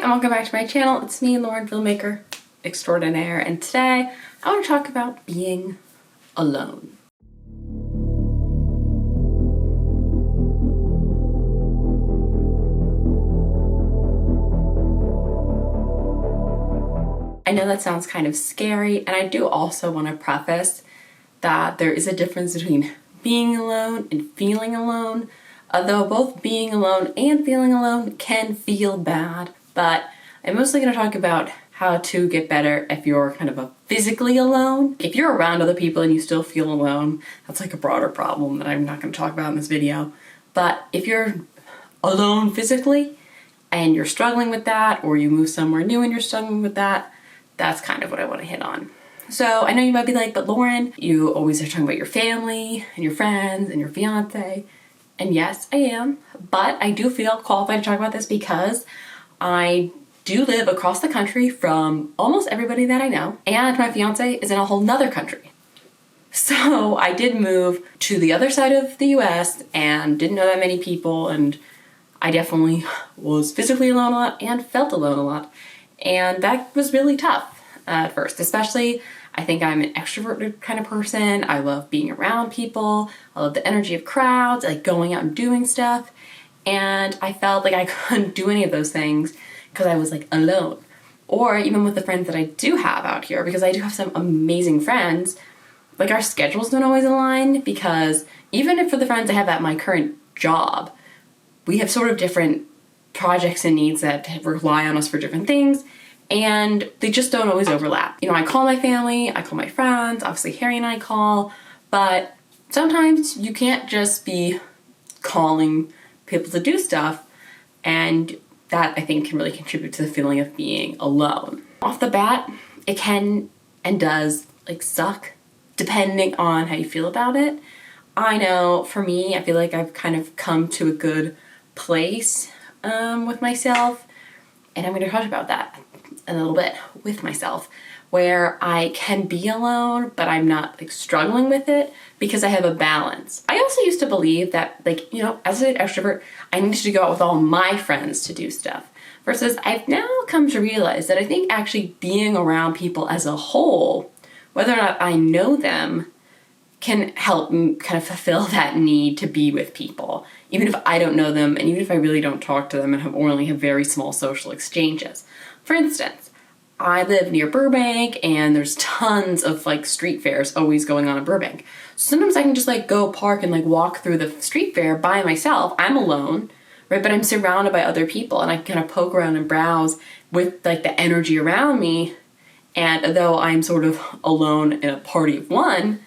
and welcome back to my channel. It's me, Lauren, filmmaker extraordinaire, and today I want to talk about being alone. I know that sounds kind of scary, and I do also want to preface that there is a difference between being alone and feeling alone, although both being alone and feeling alone can feel bad. But I'm mostly going to talk about how to get better if you're kind of physically alone. If you're around other people and you still feel alone, that's like a broader problem that I'm not going to talk about in this video. But if you're alone physically and you're struggling with that, or you move somewhere new and you're struggling with that, that's kind of what I want to hit on. So I know you might be like, but Lauren, you always are talking about your family and your friends and your fiance. And yes, I am, but I do feel qualified to talk about this because I do live across the country from almost everybody that I know, and my fiance is in a whole nother country. So I did move to the other side of the US and didn't know that many people, and I definitely was physically alone a lot and felt alone a lot. And that was really tough at first, especially I think I'm an extroverted kind of person. I love being around people. I love the energy of crowds, like going out and doing stuff. And I felt like I couldn't do any of those things because I was like alone. Or even with the friends that I do have out here, because I do have some amazing friends, like our schedules don't always align, because even if for the friends I have at my current job, we have sort of different projects and needs that rely on us for different things, and they just don't always overlap. You know, I call my family, I call my friends, obviously Harry and I call, but sometimes you can't just be calling people to do stuff, and that I think can really contribute to the feeling of being alone. Off the bat, it can and does like suck depending on how you feel about it. I know for me, I feel like I've kind of come to a good place with myself, and I'm going to talk about that a little bit with myself, where I can be alone, but I'm not like struggling with it because I have a balance. I also used to believe that, like, you know, as an extrovert, I needed to go out with all my friends to do stuff, versus I've now come to realize that I think actually being around people as a whole, whether or not I know them, can help me kind of fulfill that need to be with people, even if I don't know them and even if I really don't talk to them and only have very small social exchanges. For instance, I live near Burbank and there's tons of like street fairs always going on in Burbank. So sometimes I can just like go park and like walk through the street fair by myself. I'm alone, right? But I'm surrounded by other people and I can kind of poke around and browse with like the energy around me. And though I'm sort of alone in a party of one,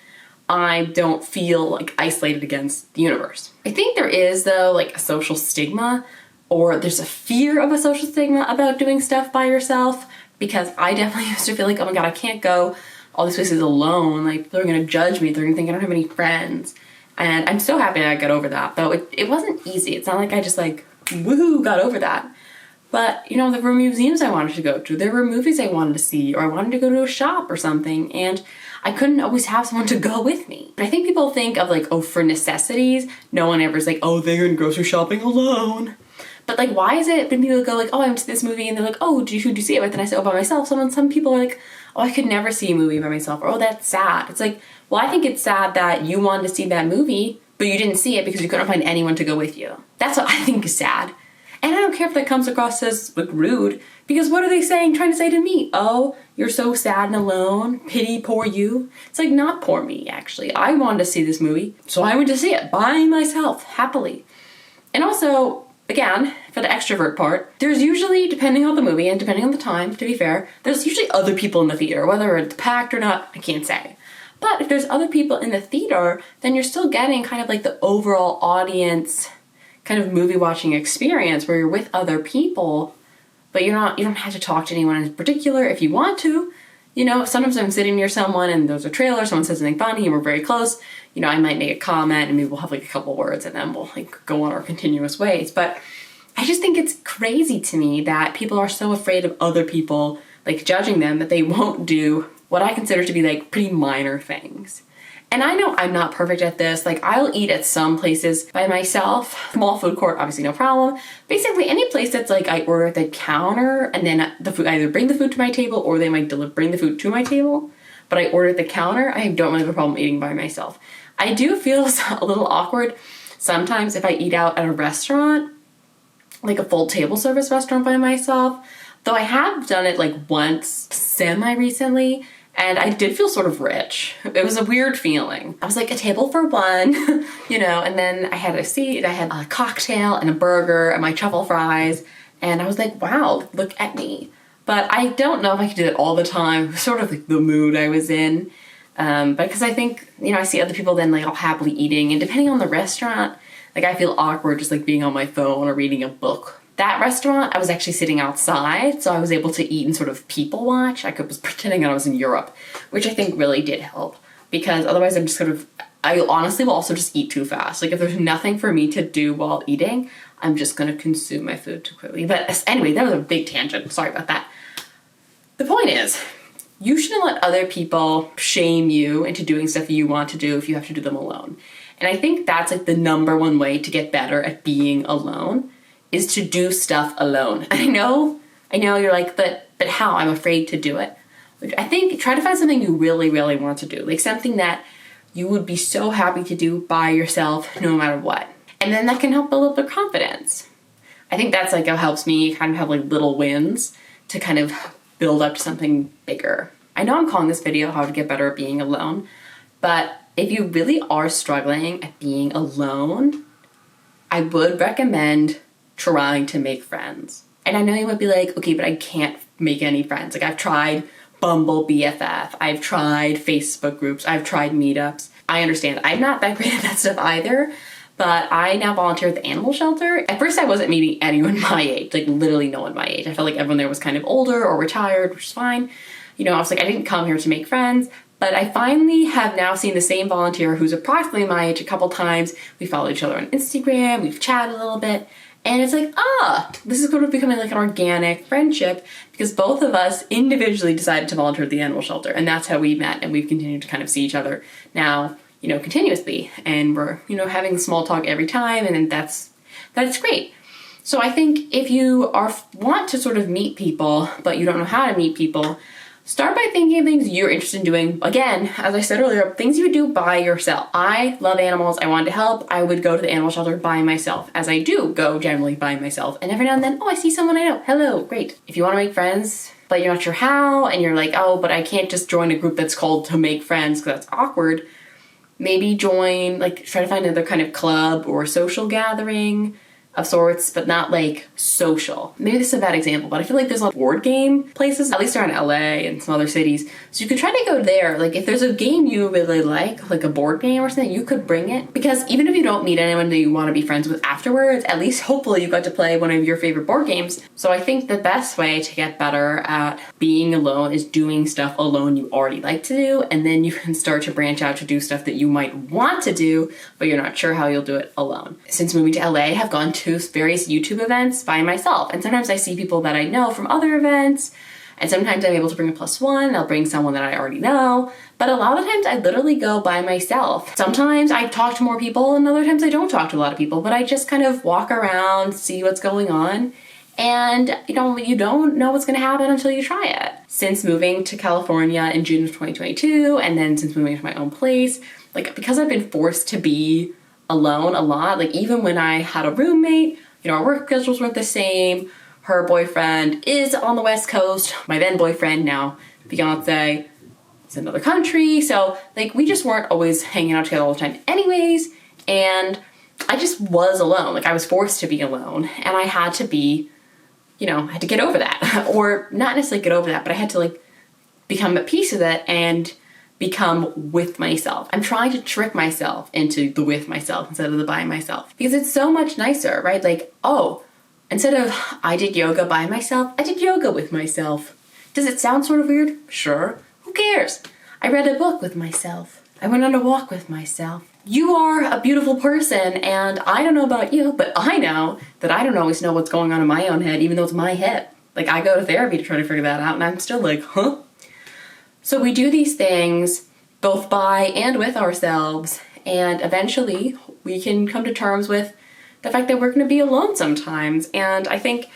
I don't feel like isolated against the universe. I think there is though like a social stigma, or there's a fear of a social stigma about doing stuff by yourself, because I definitely used to feel like, oh my God, I can't go all these places alone. Like people are gonna judge me. They're gonna think I don't have any friends. And I'm so happy I got over that, though it wasn't easy. It's not like I just like, woohoo, got over that. But, you know, there were museums I wanted to go to. There were movies I wanted to see, or I wanted to go to a shop or something. And I couldn't always have someone to go with me. I think people think of like, oh, for necessities, no one ever's like, oh, they're going grocery shopping alone. But like, why is it when people go like, oh, I went to this movie, and they're like, oh, who'd you see it with? And I say, oh, by myself. Some people are like, oh, I could never see a movie by myself. Or, oh, that's sad. It's like, well, I think it's sad that you wanted to see that movie, but you didn't see it because you couldn't find anyone to go with you. That's what I think is sad. And I don't care if that comes across as like rude, because what are they trying to say to me? Oh, you're so sad and alone, pity, poor you. It's like, not poor me, actually. I wanted to see this movie, so I went to see it by myself, happily. And also, again, for the extrovert part, there's usually, depending on the movie and depending on the time, to be fair, there's usually other people in the theater. Whether it's packed or not, I can't say. But if there's other people in the theater, then you're still getting kind of like the overall audience kind of movie watching experience where you're with other people, but you don't have to talk to anyone in particular if you want to. You know, sometimes I'm sitting near someone and there's a trailer, someone says something funny and we're very close. You know, I might make a comment and maybe we'll have like a couple words and then we'll like go on our continuous ways. But I just think it's crazy to me that people are so afraid of other people like judging them that they won't do what I consider to be like pretty minor things. And I know I'm not perfect at this. Like, I'll eat at some places by myself. Small food court, obviously no problem. Basically any place that's like I order at the counter and then the food, I either bring the food to my table or they might bring the food to my table. But I order at the counter, I don't really have a problem eating by myself. I do feel a little awkward sometimes if I eat out at a restaurant, like a full table service restaurant by myself. Though I have done it like once semi-recently, and I did feel sort of rich. It was a weird feeling. I was like, a table for one, you know, and then I had a seat, I had a cocktail and a burger and my truffle fries, and I was like, wow, look at me. But I don't know if I could do that all the time. It was sort of like the mood I was in. Because I think, you know, I see other people then like all happily eating, and depending on the restaurant, like I feel awkward just like being on my phone or reading a book. That restaurant, I was actually sitting outside, so I was able to eat and sort of people watch. Was pretending that I was in Europe, which I think really did help, because otherwise I'm just I honestly will also just eat too fast. Like if there's nothing for me to do while eating, I'm just gonna consume my food too quickly. But anyway, that was a big tangent. Sorry about that. The point is, you shouldn't let other people shame you into doing stuff you want to do if you have to do them alone. And I think that's like the number one way to get better at being alone, is to do stuff alone. And I know you're like, but how? I'm afraid to do it. Which I think, try to find something you really, really want to do. Like something that you would be so happy to do by yourself no matter what. And then that can help build up your confidence. I think that's like what helps me kind of have like little wins to kind of build up to something bigger. I know I'm calling this video how to get better at being alone, but if you really are struggling at being alone, I would recommend trying to make friends. And I know you might be like, okay, but I can't make any friends. Like I've tried Bumble BFF, I've tried Facebook groups, I've tried meetups. I understand I'm not that great at that stuff either, but I now volunteer at the animal shelter. At first I wasn't meeting anyone my age, like literally no one my age. I felt like everyone there was kind of older or retired, which is fine. You know, I was like, I didn't come here to make friends, but I finally have now seen the same volunteer who's approximately my age a couple times. We follow each other on Instagram, we've chatted a little bit, and it's like, this is sort of becoming like an organic friendship because both of us individually decided to volunteer at the animal shelter, and that's how we met, and we've continued to kind of see each other now, you know, continuously, and we're, you know, having small talk every time, and that's great. So I think if you want to sort of meet people, but you don't know how to meet people, start by thinking of things you're interested in doing. Again, as I said earlier, things you would do by yourself. I love animals. I wanted to help. I would go to the animal shelter by myself, as I do go generally by myself. And every now and then, I see someone I know. Hello, great. If you want to make friends, but you're not sure how, and you're like, but I can't just join a group that's called to make friends because that's awkward. Maybe join, like, try to find another kind of club or social gathering of sorts, but not like social. Maybe this is a bad example, but I feel like there's a lot of board game places, at least around LA and some other cities. So you could try to go there. Like if there's a game you really like a board game or something, you could bring it. Because even if you don't meet anyone that you want to be friends with afterwards, at least hopefully you got to play one of your favorite board games. So I think the best way to get better at being alone is doing stuff alone you already like to do, and then you can start to branch out to do stuff that you might want to do, but you're not sure how you'll do it alone. Since moving to LA, I've gone to various YouTube events by myself, and sometimes I see people that I know from other events, and sometimes I'm able to bring a +1. I'll bring someone that I already know, but a lot of times I literally go by myself. Sometimes I talk to more people, and other times I don't talk to a lot of people, but I just kind of walk around, see what's going on, and you don't know what's going to happen until you try it. Since moving to California in June of 2022, and then since moving to my own place, like because I've been forced to be alone a lot, like even when I had a roommate, our work schedules weren't the same. Her boyfriend is on the West Coast. My then boyfriend, now fiance, is in another country. So like we just weren't always hanging out together all the time anyways. And I just was alone. Like I was forced to be alone, and I had to be, I had to get over that. Or not necessarily get over that, but I had to like become at peace with it and become with myself. I'm trying to trick myself into the with myself instead of the by myself, because it's so much nicer, right? Like, instead of I did yoga by myself, I did yoga with myself. Does it sound sort of weird? Sure. Who cares? I read a book with myself. I went on a walk with myself. You are a beautiful person, and I don't know about you, but I know that I don't always know what's going on in my own head, even though it's my head. Like I go to therapy to try to figure that out, and I'm still like, huh? So we do these things, both by and with ourselves. And eventually we can come to terms with the fact that we're going to be alone sometimes. And I think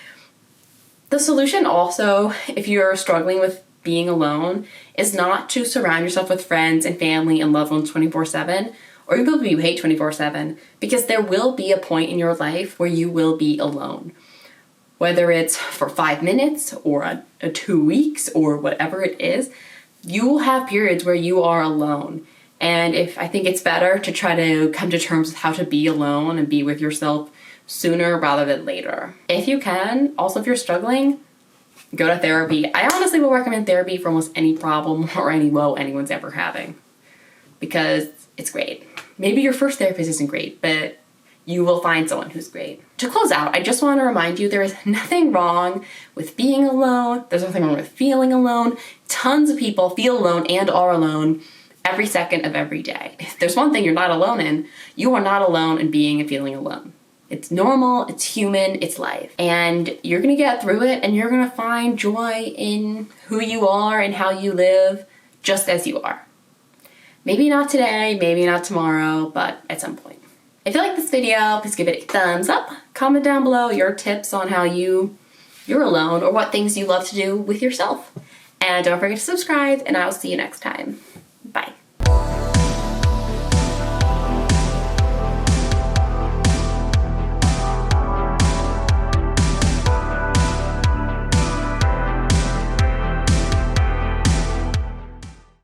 the solution also, if you're struggling with being alone, is not to surround yourself with friends and family and loved ones 24/7, or even people you hate 24/7, because there will be a point in your life where you will be alone. Whether it's for 5 minutes or 2 weeks or whatever it is, you will have periods where you are alone. And I think it's better to try to come to terms with how to be alone and be with yourself sooner rather than later. If you can, also if you're struggling, go to therapy. I honestly will recommend therapy for almost any problem or any woe anyone's ever having, because it's great. Maybe your first therapist isn't great, but you will find someone who's great. To close out, I just want to remind you there is nothing wrong with being alone. There's nothing wrong with feeling alone. Tons of people feel alone and are alone every second of every day. If there's one thing you're not alone in, you are not alone in being and feeling alone. It's normal, it's human, it's life. And you're gonna get through it, and you're gonna find joy in who you are and how you live just as you are. Maybe not today, maybe not tomorrow, but at some point. If you like this video, please give it a thumbs up. Comment down below your tips on how you're alone, or what things you love to do with yourself. And don't forget to subscribe, and I will see you next time.